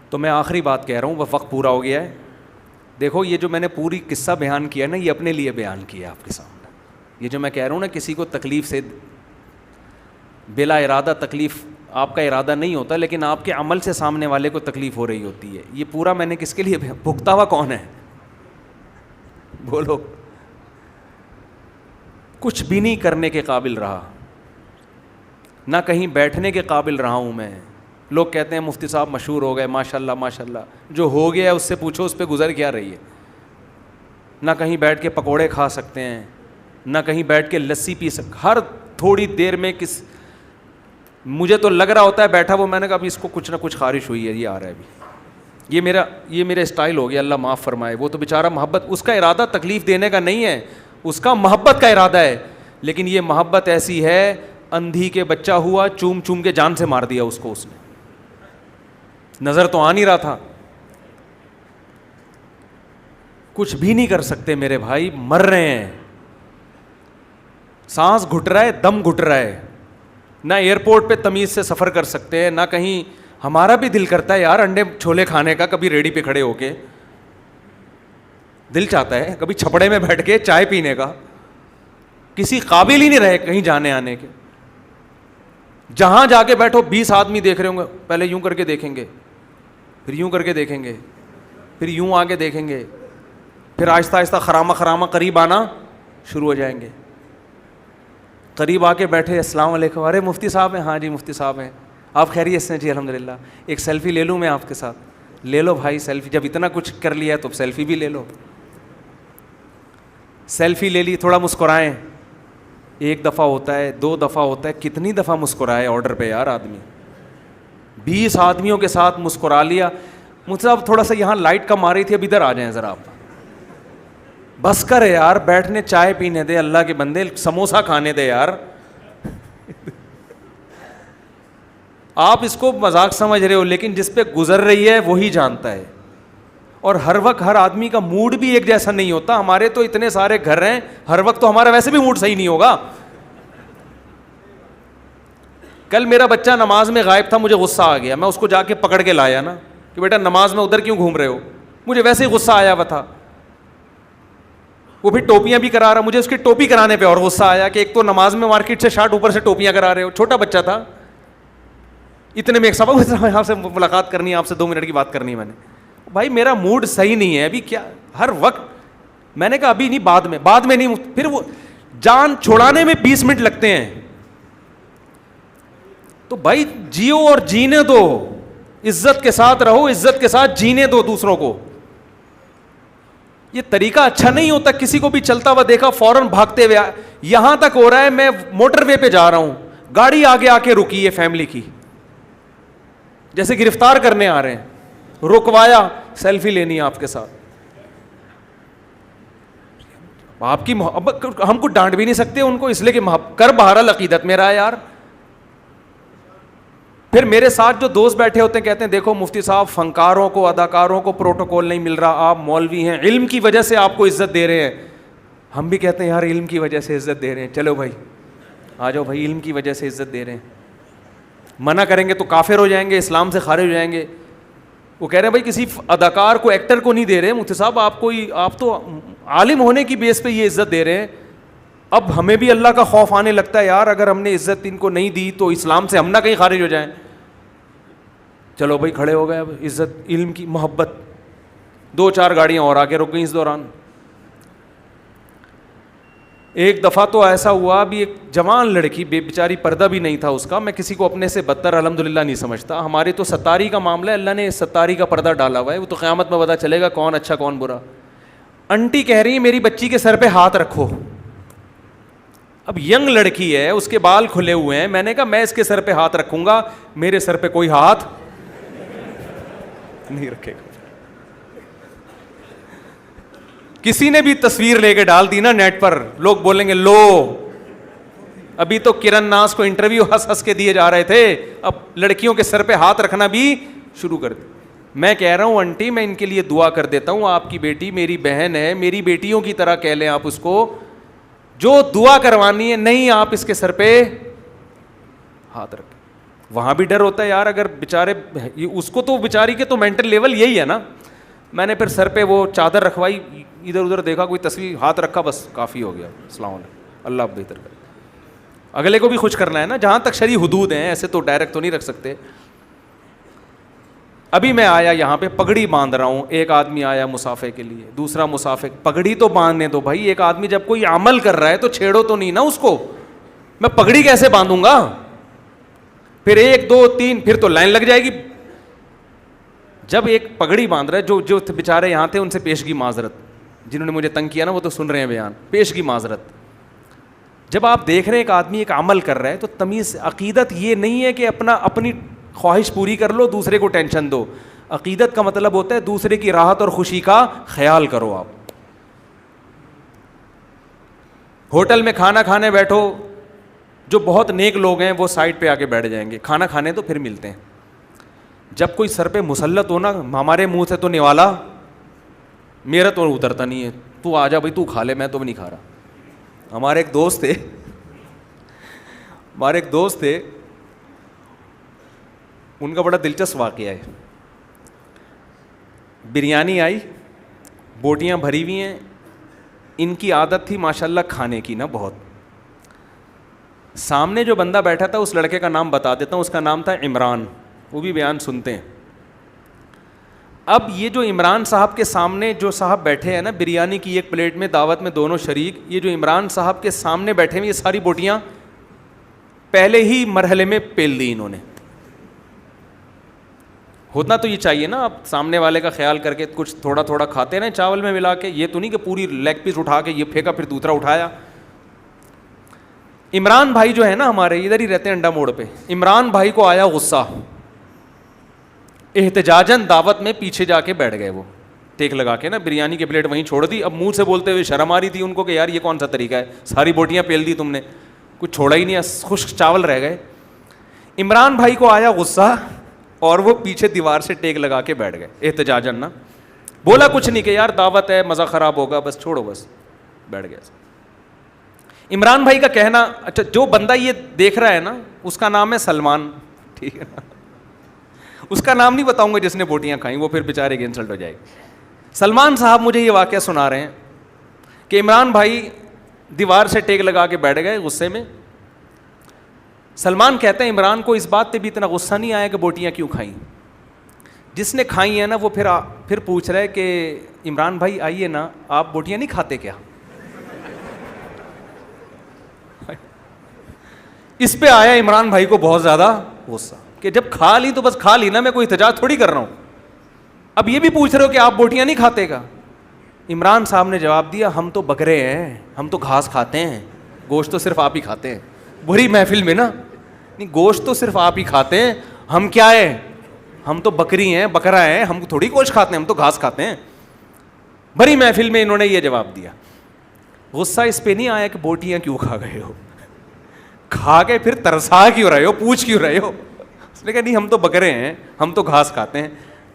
تو میں آخری بات کہہ رہا ہوں, وہ وقت پورا ہو گیا ہے. دیکھو یہ جو میں نے پوری قصہ بیان کیا نا, یہ اپنے لیے بیان کیا آپ کے سامنے. یہ جو میں کہہ رہا ہوں نا, کسی کو تکلیف سے بلا ارادہ تکلیف آپ کا ارادہ نہیں ہوتا, لیکن آپ کے عمل سے سامنے والے کو تکلیف ہو رہی ہوتی ہے. یہ پورا میں نے کس کے لیے بھگتا ہوا کون ہے؟ بولو. کچھ بھی نہیں کرنے کے قابل رہا, نہ کہیں بیٹھنے کے قابل رہا ہوں میں. لوگ کہتے ہیں مفتی صاحب مشہور ہو گئے, ماشاء اللہ ماشاء اللہ. جو ہو گیا ہے اس سے پوچھو اس پہ گزر کیا رہی ہے. نہ کہیں بیٹھ کے پکوڑے کھا سکتے ہیں, نہ کہیں بیٹھ کے لسی پی سکتے. ہر تھوڑی دیر میں مجھے تو لگ رہا ہوتا ہے بیٹھا وہ, میں نے کہا ابھی اس کو کچھ نہ کچھ خارش ہوئی ہے, یہ آ رہا ہے ابھی. یہ میرا اسٹائل ہو گیا, اللہ معاف فرمائے. وہ تو بیچارہ محبت, اس کا ارادہ تکلیف دینے کا نہیں ہے, اس کا محبت کا ارادہ ہے. لیکن یہ محبت ایسی ہے, اندھی کے بچہ ہوا, چوم چوم کے جان سے مار دیا اس کو. اس نے نظر تو آ نہیں رہا تھا. کچھ بھی نہیں کر سکتے میرے بھائی, مر رہے ہیں. سانس گھٹ رہا ہے, دم گھٹ رہا ہے. نہ ایئرپورٹ پہ تمیز سے سفر کر سکتے ہیں, نہ کہیں. ہمارا بھی دل کرتا ہے یار انڈے چھولے کھانے کا, کبھی ریڈی پہ کھڑے ہو کے دل چاہتا ہے, کبھی چھپڑے میں بیٹھ کے چائے پینے کا. کسی قابل ہی نہیں رہے کہیں جانے آنے کے. جہاں جا کے بیٹھو 20 آدمی دیکھ رہے ہوں گے, پہلے یوں کر کے دیکھیں گے, پھر یوں کر کے دیکھیں گے, پھر یوں آگے دیکھیں گے, پھر آہستہ آہستہ خرامہ قریب آنا شروع ہو جائیں گے. قریب آ کے بیٹھے, السلام علیکم, ارے مفتی صاحب ہیں؟ ہاں جی مفتی صاحب ہیں. آپ خیریت سے؟ جی الحمدللہ. ایک سیلفی لے لوں میں آپ کے ساتھ؟ لے لو بھائی سیلفی, جب اتنا کچھ کر لیا ہے تو سیلفی بھی لے لو. سیلفی لے لی, تھوڑا مسکرائیں. 1 دفعہ ہوتا ہے, 2 دفعہ ہوتا ہے, کتنی دفعہ مسکرائے آرڈر پہ یار آدمی. 20 آدمیوں کے ساتھ مسکرا لیا. مجھ سے اب تھوڑا سا یہاں لائٹ کم آ رہی تھی, اب ادھر آ جائیں ذرا آپ. بس کر یار, بیٹھنے چائے پینے دے, اللہ کے بندے سموسا کھانے دے یار. آپ اس کو مذاق سمجھ رہے ہو, لیکن جس پہ گزر رہی ہے وہی جانتا ہے. اور ہر وقت ہر آدمی کا موڈ بھی ایک جیسا نہیں ہوتا. ہمارے تو اتنے سارے گھر ہیں, ہر وقت تو ہمارا ویسے بھی موڈ صحیح نہیں ہوگا. کل میرا بچہ نماز میں غائب تھا, مجھے غصہ آ گیا. میں اس کو جا کے پکڑ کے لایا نا کہ بیٹا نماز میں ادھر کیوں گھوم رہے ہو. مجھے ویسے ہی غصہ آیا ہوا تھا. وہ پھر ٹوپیاں بھی کرا رہا, مجھے اس کی ٹوپی کرانے پہ اور غصہ آیا کہ ایک تو نماز میں مارکیٹ سے شارٹ, اوپر سے ٹوپیاں کرا رہے ہو. چھوٹا بچہ تھا. اتنے میں ایک سبق, آپ سے ملاقات کرنی ہے, آپ سے 2 منٹ کی بات کرنی ہے. میں نے بھائی میرا موڈ صحیح نہیں ہے ابھی, کیا ہر وقت. میں نے کہا ابھی نہیں, بعد میں نہیں. پھر وہ جان چھوڑانے میں 20 منٹ لگتے ہیں. تو بھائی جیو اور جینے دو, عزت کے ساتھ رہو, عزت کے ساتھ جینے دو دوسروں کو. یہ طریقہ اچھا نہیں ہوتا. کسی کو بھی چلتا ہوا دیکھا فوراً بھاگتے ہوئے. یہاں تک ہو رہا ہے میں موٹر وے پہ جا رہا ہوں, گاڑی آگے آ کے رکی ہے فیملی کی, جیسے گرفتار کرنے آ رہے ہیں. رکوایا, سیلفی لینی ہے آپ کے ساتھ. آپ کی محبت ہم کو ڈانٹ بھی نہیں سکتے ان کو, اس لیے کہ کر بہرحال عقیدت میرا ہے یار. پھر میرے ساتھ جو دوست بیٹھے ہوتے ہیں کہتے ہیں دیکھو مفتی صاحب فنکاروں کو, اداکاروں کو پروٹوکول نہیں مل رہا, آپ مولوی ہیں, علم کی وجہ سے آپ کو عزت دے رہے ہیں. ہم بھی کہتے ہیں یار علم کی وجہ سے عزت دے رہے ہیں, چلو بھائی آ جاؤ بھائی, علم کی وجہ سے عزت دے رہے ہیں. منع کریں گے تو کافر ہو جائیں گے, اسلام سے خارج ہو جائیں گے. وہ کہہ رہے ہیں بھائی کسی اداکار کو, ایکٹر کو نہیں دے رہے مفتی صاحب, آپ تو عالم ہونے کی بیس پہ یہ عزت دے رہے ہیں. اب ہمیں بھی اللہ کا خوف آنے لگتا ہے یار, اگر ہم نے عزت ان کو نہیں دی تو اسلام سے ہم نہ کہیں خارج ہو جائیں. چلو بھائی کھڑے ہو گئے, اب عزت, علم کی محبت. 2-4 گاڑیاں اور آگے رک گئیں اس دوران. ایک دفعہ تو ایسا ہوا, بھی ایک جوان لڑکی, بیچاری پردہ بھی نہیں تھا اس کا. میں کسی کو اپنے سے بدتر الحمدللہ نہیں سمجھتا. ہماری تو ستاری کا معاملہ ہے, اللہ نے ستاری کا پردہ ڈالا ہوا ہے, وہ تو قیامت میں پتہ چلے گا کون اچھا کون برا. انٹی کہہ رہی ہے میری بچی کے سر پہ ہاتھ رکھو. اب ینگ لڑکی ہے, اس کے بال کھلے ہوئے ہیں. میں نے کہا میں اس کے سر پہ ہاتھ رکھوں گا, میرے سر پہ کوئی ہاتھ نہیں رکھے گا. کسی نے بھی تصویر لے کے ڈال دی نا نیٹ پر, لوگ بولیں گے لو, ابھی تو کرن ناز کو انٹرویو ہنس ہنس کے دیے جا رہے تھے, اب لڑکیوں کے سر پہ ہاتھ رکھنا بھی شروع کر دیا. میں کہہ رہا ہوں انٹی میں ان کے لیے دعا کر دیتا ہوں, آپ کی بیٹی میری بہن ہے, میری بیٹیوں کی طرح کہہ لیں آپ اس کو, جو دعا کروانی ہے. نہیں آپ اس کے سر پہ ہاتھ رکھیں. وہاں بھی ڈر ہوتا ہے یار, اگر بیچارے اس کو تو بیچاری کے تو مینٹل لیول یہی ہے نا. میں نے پھر سر پہ وہ چادر رکھوائی, ادھر ادھر دیکھا, کوئی تصویر, ہاتھ رکھا, بس کافی ہو گیا, السلام علیکم, اللہ بہتر کرے. اگلے کو بھی خوش کرنا ہے نا, جہاں تک شرعی حدود ہیں, ایسے تو ڈائریکٹ تو نہیں رکھ سکتے. ابھی میں آیا یہاں پہ پگڑی باندھ رہا ہوں, ایک آدمی آیا مسافے کے لیے, دوسرا مسافے, پگڑی تو باندھنے دو بھائی. ایک آدمی جب کوئی عمل کر رہا ہے تو چھیڑو تو نہیں نا اس کو, میں پگڑی کیسے باندھوں گا؟ پھر 1 2 3 پھر تو لائن لگ جائے گی. جب ایک پگڑی باندھ رہا ہے, جو بیچارے یہاں تھے ان سے پیشگی معذرت, جنہوں نے مجھے تنگ کیا نا وہ تو سن رہے ہیں بیان, پیشگی معذرت. جب آپ دیکھ رہے ہیں ایک آدمی ایک عمل کر رہا ہے تو تمیز, عقیدت یہ نہیں ہے کہ اپنی خواہش پوری کر لو, دوسرے کو ٹینشن دو. عقیدت کا مطلب ہوتا ہے دوسرے کی راحت اور خوشی کا خیال کرو. آپ ہوٹل میں کھانا کھانے بیٹھو, جو بہت نیک لوگ ہیں وہ سائڈ پہ آ کے بیٹھ جائیں گے, کھانا کھانے تو پھر ملتے ہیں. جب کوئی سر پہ مسلط ہو نا, ہمارے منہ سے تو نوالا, میرا تو اترتا نہیں ہے, تو آ جا بھائی تو کھا لے, میں تو نہیں کھا رہا. ہمارے ایک دوست تھے, ان کا بڑا دلچسپ واقعہ ہے. بریانی آئی, بوٹیاں بھری ہوئی ہیں, ان کی عادت تھی ماشاءاللہ کھانے کی نا بہت. سامنے جو بندہ بیٹھا تھا اس لڑکے کا نام بتا دیتا ہوں, اس کا نام تھا عمران, وہ بھی بیان سنتے ہیں. اب یہ جو عمران صاحب کے سامنے جو صاحب بیٹھے ہیں نا, بریانی کی ایک پلیٹ میں دعوت میں دونوں شریک, یہ جو عمران صاحب کے سامنے بیٹھے ہیں یہ ساری بوٹیاں پہلے ہی مرحلے میں پیل دی انہوں نے. ہونا تو یہ چاہیے نا, آپ سامنے والے کا خیال کر کے کچھ تھوڑا تھوڑا کھاتے ہیں نا چاول میں ملا کے, یہ تو نہیں کہ پوری لیگ پیس اٹھا کے یہ پھینکا پھر دوسرا اٹھایا. عمران بھائی جو ہے نا ہمارے ادھر ہی رہتے ہیں انڈا موڑ پہ, عمران بھائی کو آیا غصہ, احتجاجاً دعوت میں پیچھے جا کے بیٹھ گئے, وہ ٹیک لگا کے نا, بریانی کی پلیٹ وہیں چھوڑ دی. اب منہ سے بولتے ہوئے شرم آ رہی تھی ان کو کہ یار یہ کون سا طریقہ ہے, ساری بوٹیاں پیل دی تم نے, کچھ چھوڑا ہی نہیں, خشک چاول رہ گئے. عمران بھائی کو آیا غصہ اور وہ پیچھے دیوار سے ٹیک لگا کے بیٹھ گئے احتجاجاً نا, بولا کچھ نہیں کہ یار دعوت ہے مزہ خراب ہوگا, بس چھوڑو, بس بیٹھ گیا. عمران بھائی کا کہنا, اچھا جو بندہ یہ دیکھ رہا ہے نا اس کا نام ہے سلمان, ٹھیک ہے نا, اس کا نام نہیں بتاؤں گا جس نے بوٹیاں کھائیں, وہ پھر بیچارے کی انسلٹ ہو جائے گی. سلمان صاحب مجھے یہ واقعہ سنا رہے ہیں کہ عمران بھائی دیوار سے ٹیک لگا کے بیٹھ گئے غصے میں. سلمان کہتے ہیں عمران کو اس بات پہ بھی اتنا غصہ نہیں آیا کہ بوٹیاں کیوں کھائیں. جس نے کھائی ہیں نا وہ پھر پوچھ رہے کہ عمران بھائی آئیے نا, آپ بوٹیاں نہیں کھاتے کیا؟ اس پہ آیا عمران بھائی کو بہت زیادہ غصہ کہ جب کھا لی تو بس کھا لی نا, میں کوئی احتجاج تھوڑی کر رہا ہوں, اب یہ بھی پوچھ رہے ہو کہ آپ بوٹیاں نہیں کھاتے کا. عمران صاحب نے جواب دیا, ہم تو بکرے ہیں, ہم تو گھاس کھاتے ہیں, گوشت تو صرف آپ ہی کھاتے ہیں. بری محفل میں نا, نہیں گوشت تو صرف آپ ہی کھاتے ہیں, ہم کیا ہے, ہم تو بکری ہیں, بکرا ہیں, ہم تھوڑی گوشت کھاتے ہیں, ہم تو گھاس کھاتے ہیں. بڑی محفل میں انہوں نے یہ جواب دیا. غصہ اس پہ نہیں آیا کہ بوٹیاں کیوں کھا گئے ہو, کھا کے پھر ترسا کیوں رہے ہو, پوچھ کیوں رہے ہو. اس نے کہا نہیں ہم تو بکرے ہیں, ہم تو گھاس کھاتے ہیں,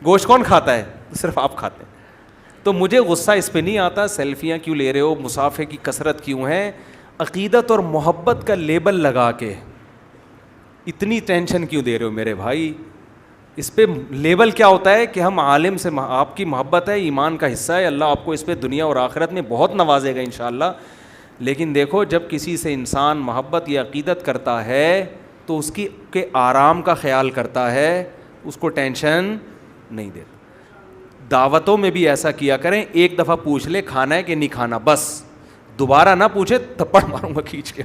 گوشت کون کھاتا ہے, صرف آپ کھاتے ہیں. تو مجھے غصہ اس پہ نہیں آتا سیلفیاں کیوں لے رہے ہو, مسافے کی کثرت کیوں ہے, عقیدت اور محبت کا لیبل لگا کے اتنی ٹینشن کیوں دے رہے ہو میرے بھائی. اس پہ لیبل کیا ہوتا ہے کہ ہم عالم سے, آپ کی محبت ہے, ایمان کا حصہ ہے, اللہ آپ کو اس پہ دنیا اور آخرت میں بہت نوازے گا انشاءاللہ. لیکن دیکھو جب کسی سے انسان محبت یا عقیدت کرتا ہے تو اس کی کے آرام کا خیال کرتا ہے, اس کو ٹینشن نہیں دیتا. دعوتوں میں بھی ایسا کیا کریں, ایک دفعہ پوچھ لے کھانا ہے کہ نہیں کھانا, بس دوبارہ نہ پوچھے تھپڑ ماروں گا کھینچ کے.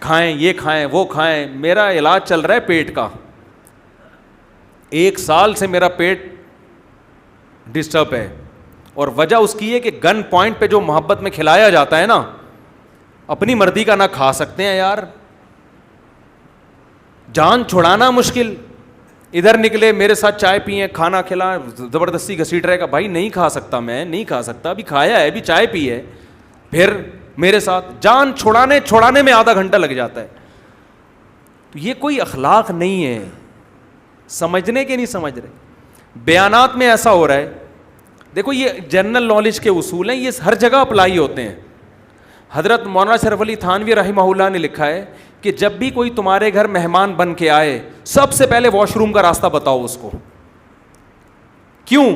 کھائیں, یہ کھائیں, وہ کھائیں. میرا علاج چل رہا ہے پیٹ کا, 1 سال سے میرا پیٹ ڈسٹرب ہے, اور وجہ اس کی ہے کہ گن پوائنٹ پہ جو محبت میں کھلایا جاتا ہے نا, اپنی مرضی کا نہ کھا سکتے ہیں یار, جان چھڑانا مشکل. ادھر نکلے میرے ساتھ چائے پئیں, کھانا کھلا, زبردستی گھسیٹ رہے گا, بھائی نہیں کھا سکتا, میں نہیں کھا سکتا, ابھی کھایا ہے, ابھی چائے پی ہے, پھر میرے ساتھ جان چھڑانے میں آدھا گھنٹہ لگ جاتا ہے. تو یہ کوئی اخلاق نہیں ہے, سمجھنے کے نہیں سمجھ رہے. بیانات میں ایسا ہو رہا ہے, دیکھو یہ جنرل نالج کے اصول ہیں, یہ ہر جگہ اپلائی ہوتے ہیں. حضرت مولانا شرف علی تھانوی رحمہ اللہ نے لکھا ہے کہ جب بھی کوئی تمہارے گھر مہمان بن کے آئے سب سے پہلے واش روم کا راستہ بتاؤ اس کو. کیوں؟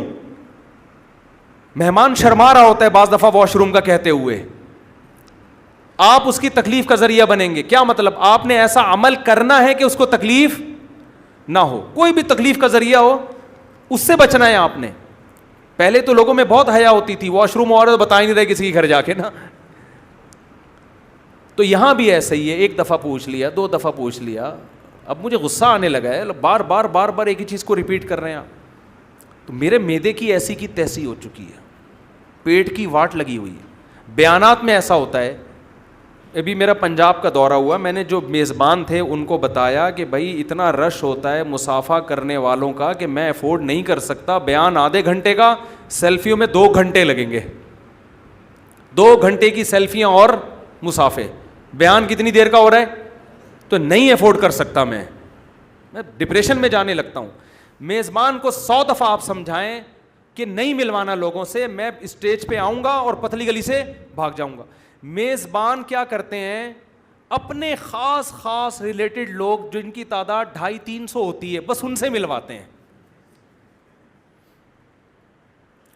مہمان شرما رہا ہوتا ہے بعض دفعہ واش روم کا کہتے ہوئے, آپ اس کی تکلیف کا ذریعہ بنیں گے. کیا مطلب؟ آپ نے ایسا عمل کرنا ہے کہ اس کو تکلیف نہ ہو. کوئی بھی تکلیف کا ذریعہ ہو اس سے بچنا ہے آپ نے. پہلے تو لوگوں میں بہت حیا ہوتی تھی, واش روم اور بتا ہی نہیں رہے کسی کے گھر جا کے نا. تو یہاں بھی ایسا ہی ہے, ایک دفعہ پوچھ لیا, 2 دفعہ پوچھ لیا, اب مجھے غصہ آنے لگا ہے, بار بار ایک ہی چیز کو ریپیٹ کر رہے ہیں آپ. تو میرے معدے کی ایسی کی تیسی ہو چکی ہے, پیٹ کی واٹ لگی ہوئی ہے. بیانات میں ایسا ہوتا ہے. ابھی میرا پنجاب کا دورہ ہوا, میں نے جو میزبان تھے ان کو بتایا کہ بھائی اتنا رش ہوتا ہے مصافحہ کرنے والوں کا کہ میں افورڈ نہیں کر سکتا. بیان آدھے گھنٹے کا, سیلفیوں میں 2 گھنٹے لگیں گے. 2 گھنٹے کی سیلفیاں اور مصافحے, بیان کتنی دیر کا ہو رہا ہے؟ تو نہیں افورڈ کر سکتا میں ڈپریشن میں جانے لگتا ہوں. میزبان کو 100 دفعہ آپ سمجھائیں کہ نہیں ملوانا لوگوں سے, میں اسٹیج پہ آؤں گا اور پتلی گلی سے بھاگ جاؤں گا. میزبان کیا کرتے ہیں, اپنے خاص ریلیٹڈ لوگ جن کی تعداد 250-300 ہوتی ہے بس ان سے ملواتے ہیں.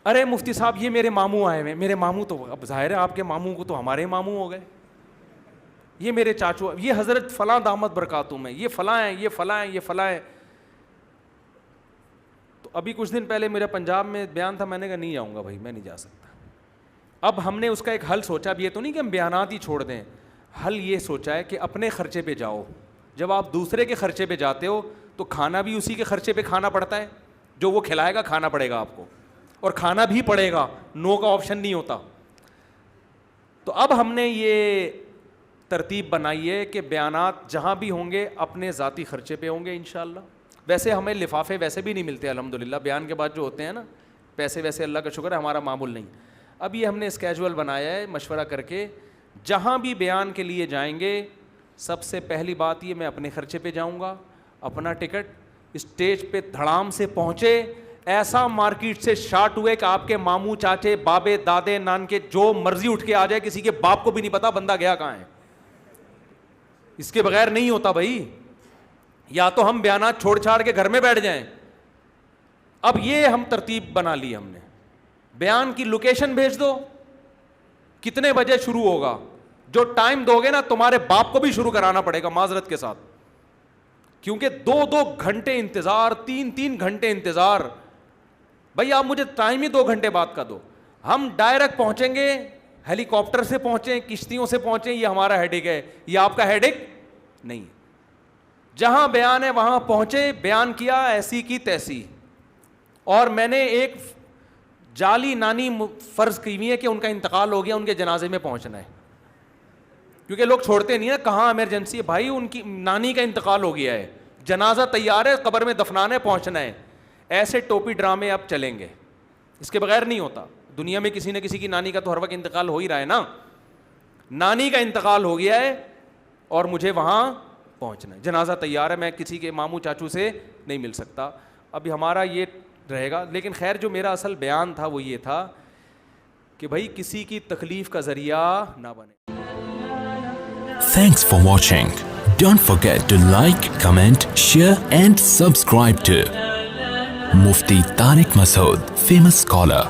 ارے مفتی صاحب یہ میرے ماموں آئے ہوئے, میرے ماموں تو اب ظاہر ہے آپ کے ماموں کو تو ہمارے ماموں ہو گئے, یہ میرے چاچو, یہ حضرت فلاں دامت برکاتہم ہیں, یہ فلاں ہیں, یہ فلاں ہیں, یہ فلاں ہیں. تو ابھی کچھ دن پہلے میرا پنجاب میں بیان تھا, میں نے کہا نہیں جاؤں گا بھائی, میں نہیں جا سکتا. اب ہم نے اس کا ایک حل سوچا. اب یہ تو نہیں کہ ہم بیانات ہی چھوڑ دیں, حل یہ سوچا ہے کہ اپنے خرچے پہ جاؤ. جب آپ دوسرے کے خرچے پہ جاتے ہو تو کھانا بھی اسی کے خرچے پہ کھانا پڑتا ہے, جو وہ کھلائے گا کھانا پڑے گا آپ کو, اور کھانا بھی پڑے گا, نو کا آپشن نہیں ہوتا. تو اب ہم نے یہ ترتیب بنائی ہے کہ بیانات جہاں بھی ہوں گے اپنے ذاتی خرچے پہ ہوں گے انشاءاللہ. ویسے ہمیں لفافے ویسے بھی نہیں ملتے الحمدللہ, بیان کے بعد جو ہوتے ہیں نا پیسے, ویسے اللہ کا شکر ہے ہمارا معمول نہیں. اب یہ ہم نے اسکیجول بنایا ہے مشورہ کر کے, جہاں بھی بیان کے لیے جائیں گے سب سے پہلی بات یہ, میں اپنے خرچے پہ جاؤں گا, اپنا ٹکٹ, اسٹیج پہ دھڑام سے پہنچے, ایسا مارکیٹ سے شارٹ ہوئے کہ آپ کے ماموں چاچے بابے دادے نان کے جو مرضی اٹھ کے آ جائے, کسی کے باپ کو بھی نہیں پتا بندہ گیا کہاں ہے. اس کے بغیر نہیں ہوتا بھائی, یا تو ہم بیانات چھوڑ چھاڑ کے گھر میں بیٹھ جائیں. اب یہ ہم ترتیب بنا لی ہم نے, بیان کی لوکیشن بھیج دو, کتنے بجے شروع ہوگا, جو ٹائم دو گے نا تمہارے باپ کو بھی شروع کرانا پڑے گا معذرت کے ساتھ, کیونکہ 2 گھنٹے انتظار, 3 گھنٹے انتظار. بھائی آپ مجھے ٹائم ہی 2 گھنٹے بعد کا دو. ہم ڈائریکٹ پہنچیں گے, ہیلی کاپٹر سے پہنچیں, کشتیوں سے پہنچیں, یہ ہمارا ہیڈک ہے, یہ آپ کا ہیڈک نہیں. جہاں بیان ہے وہاں پہنچے, بیان کیا ایسی کی تیسی. اور میں نے ایک جعلی نانی فرض کی ہوئی ہے کہ ان کا انتقال ہو گیا, ان کے جنازے میں پہنچنا ہے, کیونکہ لوگ چھوڑتے نہیں نا, کہاں ایمرجنسی ہے بھائی, ان کی نانی کا انتقال ہو گیا ہے, جنازہ تیار ہے, قبر میں دفنانا ہے, پہنچنا ہے. ایسے ٹوپی ڈرامے اب چلیں گے, اس کے بغیر نہیں ہوتا. دنیا میں کسی نہ کسی کی نانی کا تو ہر وقت انتقال ہو ہی رہا ہے نا. نانی کا انتقال ہو گیا ہے اور مجھے وہاں پہنچنا ہے, جنازہ تیار ہے, میں کسی کے ماموں چاچو سے نہیں مل سکتا. ابھی ہمارا یہ رہے گا. لیکن خیر جو میرا اصل بیان تھا وہ یہ تھا کہ بھائی کسی کی تکلیف کا ذریعہ نہ بنے. Thanks for watching. Don't forget to like, comment, share and subscribe to Mufti Tariq Masood, famous scholar.